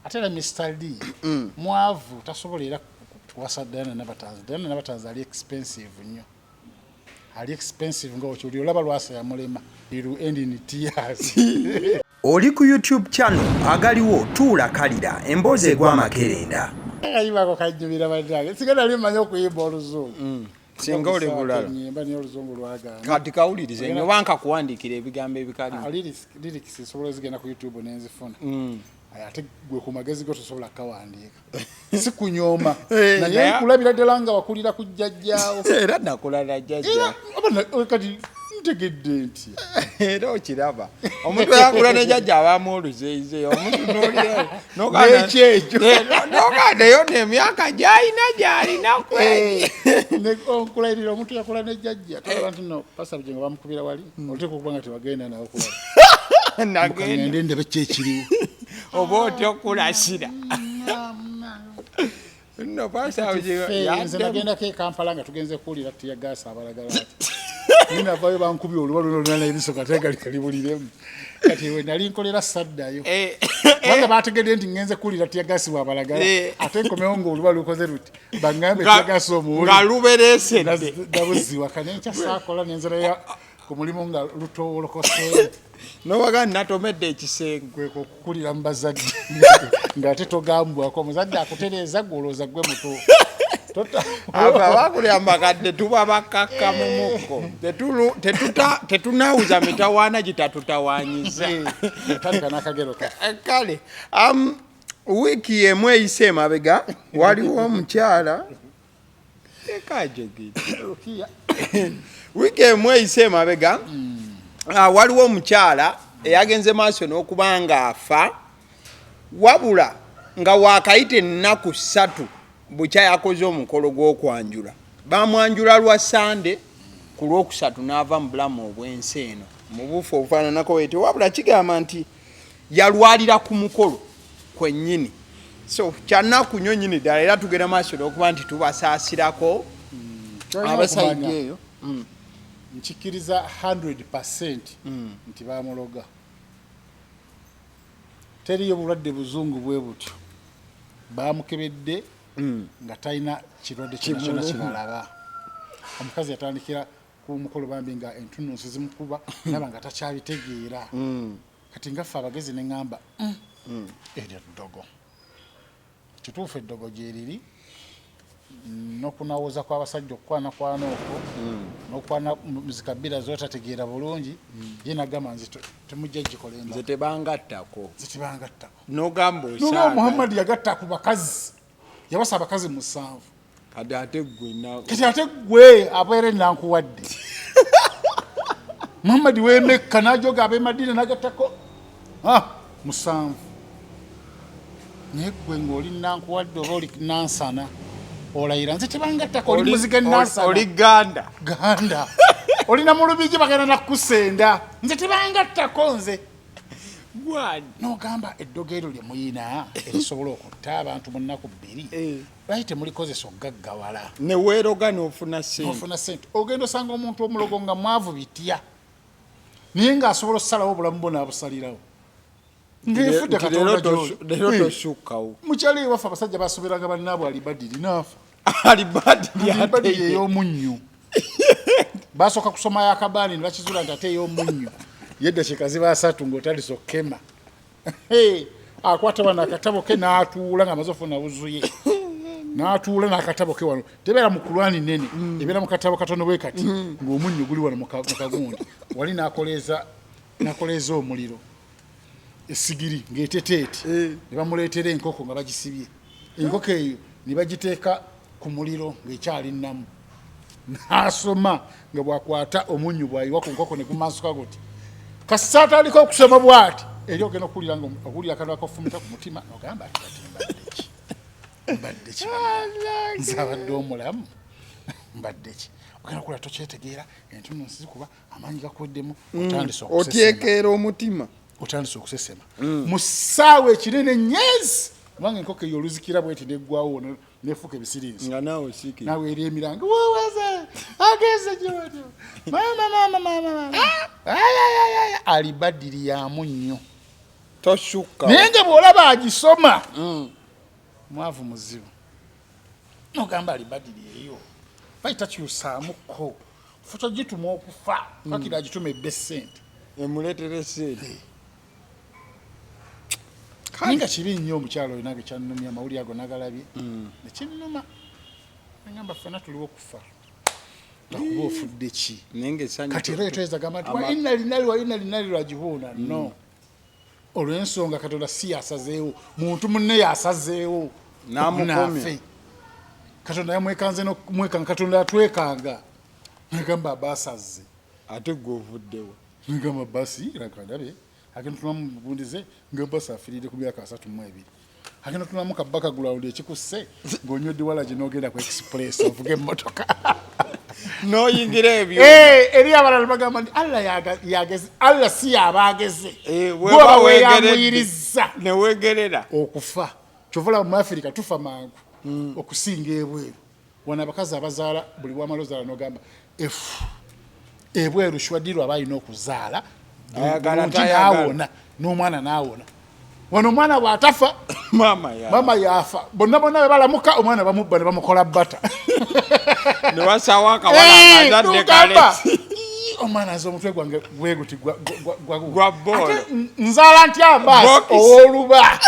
atera Mr. D mwavu tasobolera kuwasa Diana Nabatanzi. Diana Nabatanzi ali expensive nnyo. Ali expensive ngo chuli olaba lwasa ya mulema liru end in tears. Oli ku YouTube channel agaliwo tuula kalira emboze gwa makerenda. Ayiba ko kajjubira badage. Sigala limanyo kuyimba oluzungu. Singa oli bulala. Nyimba ni oluzungu lwagana. Kati kawulirize nyo wanka kuwandiikira ebigambo ebikali. Lyrics sobola zigenda ku YouTube nenzifuna. Ate gwe ku magezi go tosobola kawandiika. Si kunyoma. Naye kulabira ddala nga wakulira ku jjajjaawo. Era nakola na jjajja. Kati ntegedde nti. Era okiraba. Omuntu yakula ne jjajja abamu oluzeize. Omuntu n'olyayo n'emyaka gy'alina kweli. Ne onkulayirira omuntu yakula ne jjajja. Abantu no pasabye nga bamukubira wali. Oluteko okuba nga tebagenda nawe kulaba. Nagende ndebe kyekiriwo. Oba otya okulasira. No pasa nagenda ke Kampala nga tugenze kuwulira tiya gasa abalagala ati. Nina vayo bankubi oluba luno n'eriso kategali kalibuliremu. Kati we nali nkolera saddayo. Banga bategedde nti ngenze kuwulira tiya gasi wabalagala. Ate nkomewo ng'oluba lukoze luti. Bangambe tiya gasi omuwuli. Nga lubereesedde. Dabuziwa kanenca saakola n'enzira ya ku mulimu nga lutowolokose. Nowaga natomedde ekisenge okukulira mu bazadde ng'ate togambwako omuzadde akutereeza gwolooza gwe muto. Abo abakuli amakadde tuba bakakka mu mukko. Tetunawuza mitawaana gitatutawaanyiza. Kale wiiki emu eyise emabega waliwo omukyala wiiki emu eyise emabega waliwo omukyala eyagenze maaso n'okuba nga afa wabula nga waakayita ennaku 3 bukya yakoze omukolo gw'okwanjula. Bamwanjula lwa Sande ku Lwokusatu n'ava mu bulamu obw'ensi eno mu bufu obufaananako bweti wabula kigamba nti yalwalira ku mukolo kwennyini. So kyannaku nnyo nnyini ddala era tugenda maaso n'okuba nti tubasaasirako abasajja eyo. Nchikiriza 100% nti bamuloga. Teriyo bulwadde buzungu bwe butyo. Bamukebedde nga talina kirwadde kyonna kinalaba. Omukazi yatandikira ku mukolo bambi nga entunnunsi zimukuba naba nga takyabitegeera. Kati ngaffe abagezi ne ŋŋamba eryo ddogo. Kituufu eddogo gye riri. N'okunawuza kw'abasajja okukwana okwo n'okwana muzikabira zotategeera bulungi ye nagamba nze temujja gikola emba nze tebangattako n'ogamba osanga Muhammad yagatta ku bakazi yabasa abakazi 7 kati ate gwe abeere nankuwadde Muhammad w'Emekka n'ajoga ab'e Madina n'agattako 7 naye gwe ng'oli nankuwadde oba oli nansana olayira nze tebangattako oli muzige nansana oli ganda olina mu lubigi bagenda nakusenda nze tebangattako nze gwani n'ogamba eddogo eryo lye muyina erisobola okutta abantu mu nnaku 2 lwaki temulikozesa okugaggawala ne weeroga n'ofuna sente ogenda osanga omuntu omulogo nga mwavu bitya naye ng'asobola okusalawo obulamu bwo n'abusalirawo ng'efudde katonda leero tosukkawo mukyalo ewaffe abasajja basoberanga bannaabwe alibadiri naafa alibadiri ey'omunnyo basooka kusoma yakabaani ne bakizuula nti ate ey'omunnyo yedda kikaziba 3 ng'otandise okukema akwata wano akatabo ke n'atuula ng'amaze ofuna buzuye n'atuula n'akatabo ke wano tebeera mu kulwani nene ebeera mu katabo katono bwe kati ng'omunnyo guli wano mu kagundi wali n'akoleeza omuliro esigiri ng'eteteete ne bamuleetera enkoko nga bagisibye enkoko eyo ne bagiteeka ku muliro ng'ekyali nnamu n'asoma nga bwakwata omunnyo bwayiwa ku nkoko ne gumansuka guti kasita atandika okusoma bw'ati eri ogenda okuwulira nga okuwulira akantu akafumita ku mutima n'ogamba ati mbadde ki nze abadde omulamu mbadde ki ogenda okula tokyetegeera entunnunsi zikuba amaanyi gakuweddemu otyekeera omutima otandise okusesema mu ssaawa ekinene nyezi kubanga enkoko eyo oluzikira bweti neggwawo nefuuka ebisirinsi nga naawe osiki naawe eri emiranga wowaze ageze gyoto mama alibadiri ya munnyo tosukka naye nga bw'olaba agisoma mwavu muzibu nogamba alibadiri eyo bayita kyusaamuko futo gituma okufa fakira agituma ebbesente emuleetere sente ninga kibi nnyo omukyalo oyo nange kyannumya amawulire ago nagalabye nekinnuma nagamba ffena tuliwo okufa nakuba ofudde ki kati era etoyeza gamba nti waina linali lwagihuuna no olw'ensonga katonda si yasazeewo muntu munne yasazeewo namukomye katonda yamwekanze nokumwekanga katonda yatwekanga negamba abasaze ate gwe ovuddewo negamba basi rakandabe agenda tunamu mugundize nga basi afirire ku myaka 32 agenda tunamu kabaka gulawundi ekikusse ng'onywedde wala gye n'ogenda ku express ovuga emmotoka noyingira ebyo eri abalala bagamba nti Allah si yabaageze bwoba weeyamuyiriza newegerera okufa kyovula mu Afirika tufa mangu okusinga ebweru wana abakazi abazaala buli wamala ozaala n'ogamba ebweru shwaddirwa abalina okuzaala naawona n'omwana naawona wano omwana bw'atafa mama yafa bonna bebalamuka omwana bamubba ne bamukola bbata newasawo akawala ngazadde kale omwana aza omutwe gwange bweguti gwa boolo nzaala ntya baasi ow'oluba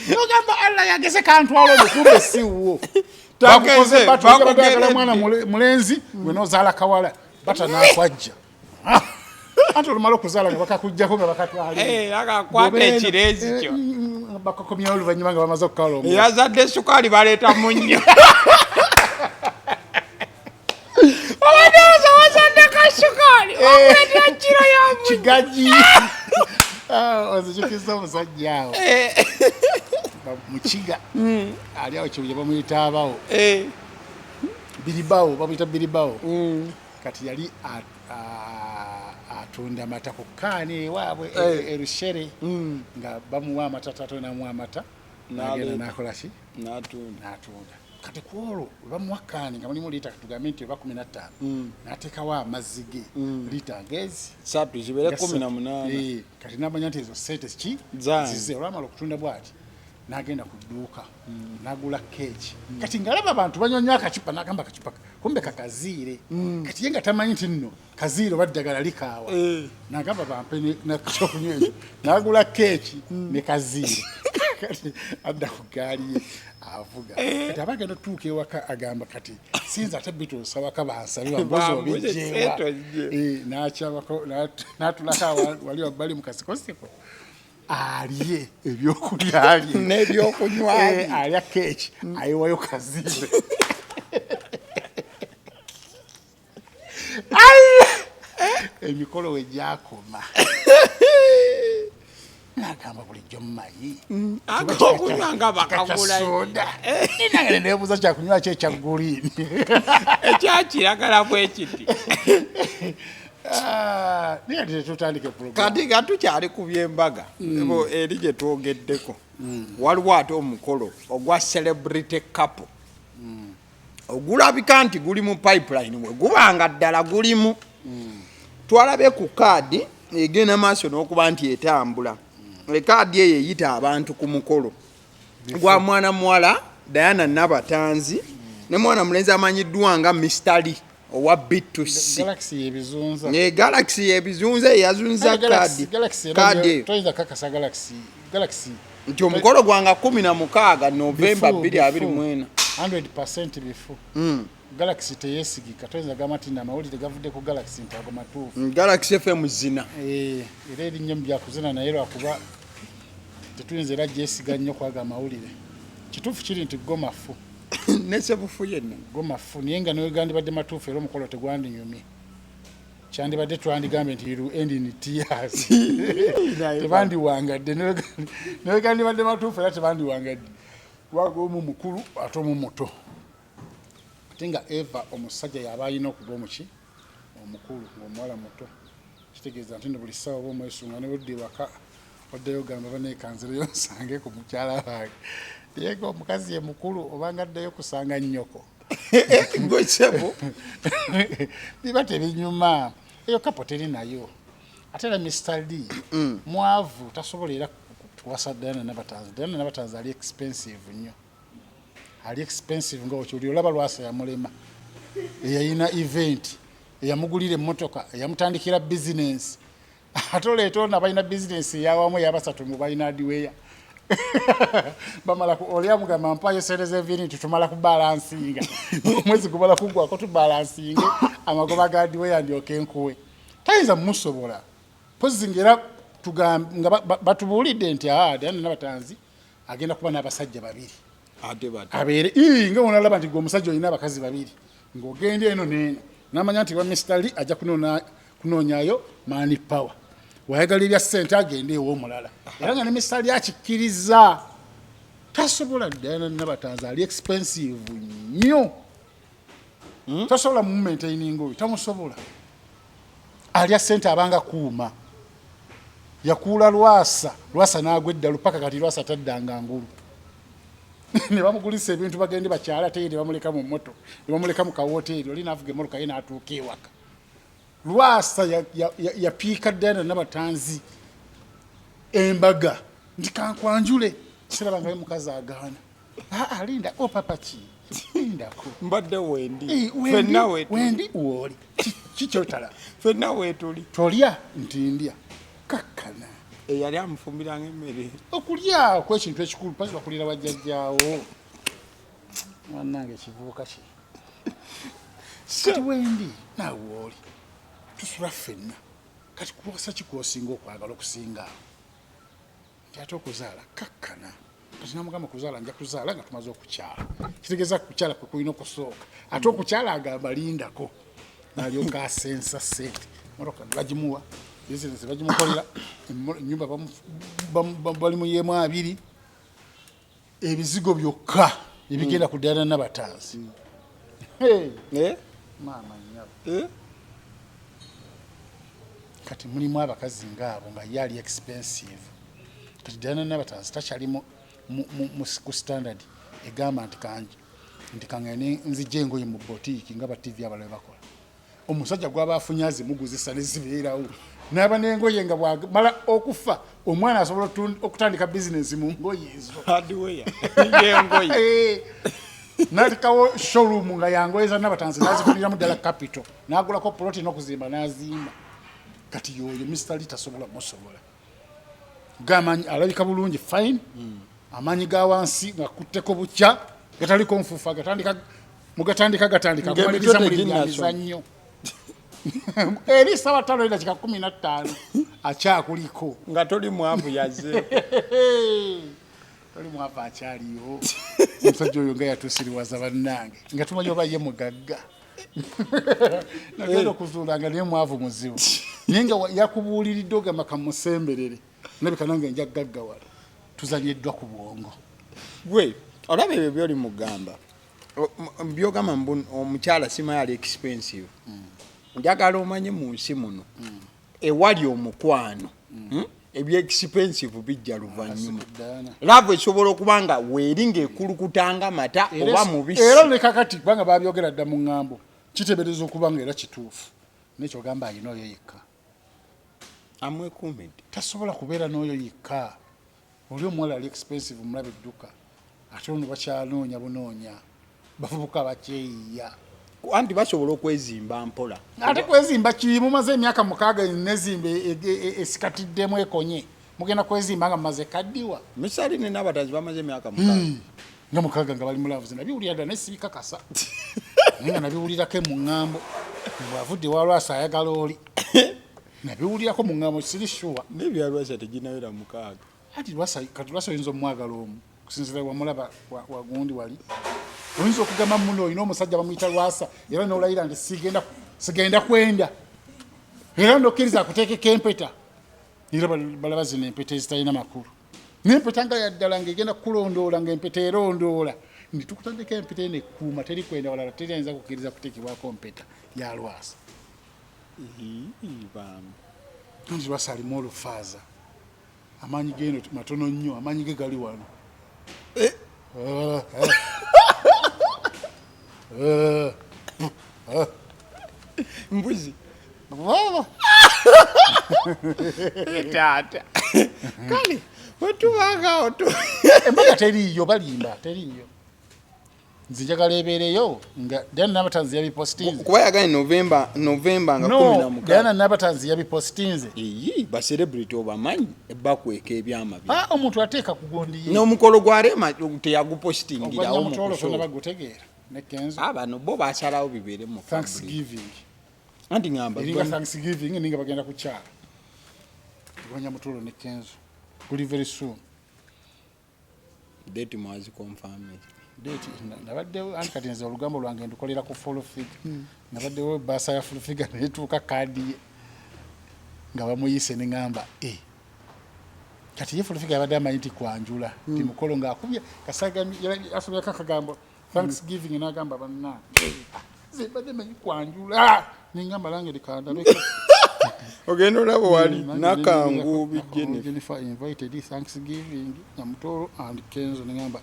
nogamba Allah yageze kantwala omukumbe siwo bakukoze batugala mwana mulenzi gwe nozaala kawala bata nakwajja anti olumala okuzaala nga bakakujjako nga bakatwala akakwata ekirezi kyo bakakomya oluvannyuma nga bamaze okukala omu yazadde sukaali baleeta munnyo wazadde kasukaali okuleetera kiro yamu kigaji ozikiriza omusajja awo mukiga ali awo kyebye bamuyita abawo biribawo bamuyita biribawo kati yali atunda amata ku kaani ewaabwe erushere nga bamuwa amata tatonamu amata nagenda nakola ki natunda kati kwolwo bamuwa kaani nga mulimu liita katugambe nti oba 15 nateekawo amazzi ge liita ngezi 3 zibere 18 kati namanya nti ezo sente ki zize olwamala okutunda bwati nagenda ku dduuka nagula keeki kati ngalaba abantu banyonya akacupa nagamba akacupa kumbe kakaziire kati ye nga tamanyi nti nno kaziire oba ddagala likaawa nagamba bampe nakyokunywa ekyo nagula keeki ne kaziire kati adda ku gaali ye avuga kati abagenda otuuka ewaka agamba kati sinza ate bituusa waka bansabe bambuzi obijjeewa nakyawako natulako wali wabbali mu kasikosiko alye ebyokulya alye n'ebyokunywa alya keeki ayiwayo kaziire emikolo we gyakoma nagamba bulijjo mumanyi akunywa nga bakagula ninagenda nebuuza kyakunywa ki ekya guliini ekyakiragala bwekiti tutandike kati nga tukyali ku byembaga eri gye twogeddeko waliwo ate omukolo ogwa celebrity couple ogulabika nti guli mu pipeline bwe gubanga ddala gulimu twalabe ku kaadi egenda maaso n'okuba nti etambula ekaadi eyo eyita abantu ku mukolo gwa mwana muwala Diana Nabatanzi ne mwana mulenzi amanyiddwa nga Mr. Lee owa B2C Galaxy yebizunza yazunza kaadi toyinza kakasa Galaxy nti omukolo gwanga 16 November 2024 100% bifu Galaxy teyesigika toyinza gamba nti amawulire gavudde ku Galaxy nti ago matuufu Galaxy FM zina era erinnya byakuzina naye lwakuba tetuyinza era gyesiga nnyo kwaga amawulire kituufu kiri nti gomafu nesebufu yenna gomafu naye nga newegandibadde matuufu era omukolo tegwandinyumye kyandibadde twandigambe nti iru end in tears tebandiwangadde newegandibadde matuufu era tebandiwangadde waga omu mukulu ate omu muto ate nga Eva omusajja yaba alina okuba omuki omukulu ng'omuwala muto kitegeeza nti buli ssaawa oba omwesunga ne budde waka oddeyo gamba baneekanzireyo nsange ku mukyala wange yego omukazi ye mukulu obanga addeyo kusanga nnyoko ngokyebo biba tebinyuma eyo kapo teri nayo ate era Mr. D mwavu tasobola era kuwasa Diana Nabatanzi. Diana Nabatanzi ali expensive nnyo, ali expensive nga okyoli olaba Lwasa yamulema, eyayina event, eyamugulira emmotoka, eyamutandikira business. Ate oleeta ono abalina business eyawamu eyabasatu mu balina adiweya bamala oli amugamba mpayo sente z'evini tutumala kubalansinga omwezi gumala kugwako tubalansinge amagoba ga adiweya ndyoke nkuwe. Tayinza mumusobola pozi ngera nga batubuulidde nti Diana Nabatanzi agenda kuba n'abasajja babiri abeere nga onalaba nti gwe omusajja olina abakazi babiri ng'ogenda eno n'eno n'amanya nti wa Mr. Lee ajja kunoonyayo money power, wayagalirya ssente agende ew'omulala era nga ne Mr. Lee akikkiriza. Tasobola Diana Nabatanzi ali expensive nnyo, tasobola mumumaintaininga oyo, tamusobola. Alya ssente abanga kuuma, yakuula Lwasa n'agwa eddalu paka kati Lwasa taddanga ngulu ne bamugulisa ebintu bagende bakyala ate ne bamuleka mu mmoto, ne bamuleka mu kawoteeri, oli n'avuga emmotoka ye n'atuuka ewaka. Lwasa yapiika Diana Nabatanzi embaga nti kankwanjule, sirabangayo mukazi agaana. Linda papa ki lindako mbadde wendi wendi woli kikyotala fenna wetuli tolya nti ndya kakkana eyali amufumbiranga emmere okulya kw'ekintu ekikulu pasi bakulira bajjajjaawo wannange ekivubuka ki kati wendi naawe woli tusula ffenna kati kuwasa kikwosinga okwagala okusinga nti ate okuzaala kakkana kati namugamba kuzaala nja kuzaala nga tumaze okukyala, kitegeeza kukyala kwe kulina okusooka ate okukyala agamba lindako n'alyoka asensa ssente motoka bagimuwa bizinesi bagimukolera ennyumba bali mu yeemu 2 ebizigo byokka ebigenda ku Diana Nabatanzi. Maama nnyabo kati mulimu abakazi ngaabo nga ye ali expensive. Kati Diana Nabatanzi takyali ku standard egamba nti kangene nzije engoye mu boutique nga ba TV abalabe bakola. Omusajja gwaba afunye azimuguzisa ne zibeerawo n'aba n'engoye nga bwamala okufa omwana asobola okutandika business mu ngoye ezo hardware y'engoye n'atikawo showroom nga yangoye za Nabatanzi n'azifuniramu ddala capital n'agulako ploti n'okuzimba n'azimba. Kati yoyo Mr. Lee tasobola musobola gamanyi alabika bulungi fine amanyi ga wansi nga kutteko bukya gataliko nfuufa gatandika kumaliriza mulinyamiza nnyo eri sawa 5:15 akyakuliko nga toli mwavu yazze toli mwavu akyaliyo omusajja oyo nga yatuusiriwaza bannange nga tumanyi oba ye mugagga nagenda okuzuula naye mwavu muzibu naye nga yakubuuliridde ogamba kamusemberere nabika nange nja gaggawala tuzanyeddwa ku bwongo. Gwe olaba ebyo byoli mugamba byogamba omukyala simanyi ali expensive. Njagala omanye mu nsi muno ewali omukwano ebya expensive bijja luvannyuma. Laavu esobola okuba nga weeri ng'ekulukutanga mata oba mubisi. Era ne kakati kubanga babyogera dda mu ŋŋambo kiteebereza okuba nga era kituufu nekyo gamba ayina oyo yekka amwekuumidde tasobola kubeera n'oyo yekka. Oli omuwala ali expensive mulaba edduka ate ono bakyanoonya bunoonya bavubuka bakyeyiya anti basobola okwezimba mpola ate kwezimba kimu maze emyaka 6 nezimba esikatiddemu ekonye mugenda kwezimba nga mumaze kaddiwa. Mr. Lee ne Nabatanzi bamaze emyaka 6 nga 6 nga bali mulavuzi nabiwulira dda nesibikakasa naye nga nabiwulirako mu ŋŋambo bwavudde wa Lwasa ayagala oli nabiwulirako mu ŋŋambo siri sure nebya Lwasa teginawera 6 ati kati Lwasa oyinza omwagala omu kusinzira wamulaba wagundi wali oyinza okugamba muno olina omusajja bamuyita Lwasa era n'olayira nti sigenda kwenda era nokkiriza akuteekeko empeta era balaba zino empeta ezitalina makulu n'empeta nga yaddala ng'egenda kukulondoola ng'empeta erondoola ndi tukutandika empeta eno ekkuuma teri kwenda walala teri ayinza kukkiriza kuteekebwako mpeta ya Lwasa. Nti Lwasa alimu olufaaza amaanyi geno matono nnyo amaanyi ge gali wano mbuzi taata kale wetubangaawo embaga teriiyo balimba teriiyo nze njagala ebeereyo nga Diana Nabatanzi yabipostinze kuba yagane Novemba nga 16 Diana Nabatanzi yabipostinze ba celebrity obamanyi ebakweka ebyama bye omuntu ateeka kugondiye n'omukolo gwa Rema teyagupostingirawo mutolo fona bagutegeera ne Kenzo bano bo basalawo bibeere mu Thanksgiving anti ngamba eringa Thanksgiving ninga bagenda kukyala gonya mutolo ne Kenzo kuli very soon date mwazi confirmed date nabaddewo anti kati nze olugambo lwange ndukolera ku full figure nabaddewo basa ya full figure netuuka kadi ye nga bamuyise ne ngamba kati ye full figure abadde amanyi nti kwanjula ti mukolo ng'akubye kasaga asomya kakagambo Thanksgiving n'agamba banna ze badde manyi kwanjula ningamba lange likandabeko ogenda olabo wali nakangu Jennifer invited Thanksgiving Nyamutoro and Kenzo ningamba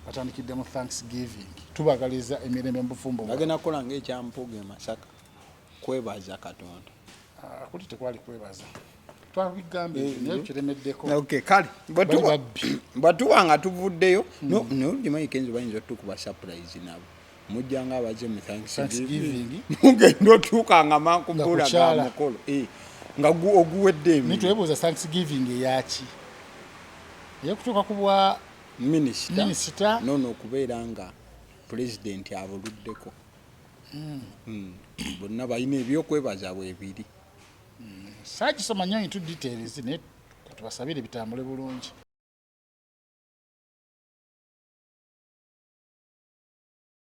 batandikidde mu Thanksgiving tubagaliza emirembe mbufumbo bagenda kukola ng'ekyampuga e Masaka kwebaza Katonda kuti tekwali kwebaza twabigambye naye kiremeddeko okay kale batuwa nga tuvuddeyo nogimanyi Kenzo bayinza otukuba surprise nabo mujja nga abaze mu Thanksgiving mugenda otuuka nga mankubula ga mukolo nga oguwedde emi nitwebuuza Thanksgiving eyaki ey'okutuuka ku bwa minisita nono okubeera nga president abuluddeko bonna balina ebyokwebaza bwebiri saakisoma nnyo into details naye katubasabire bitambule bulungi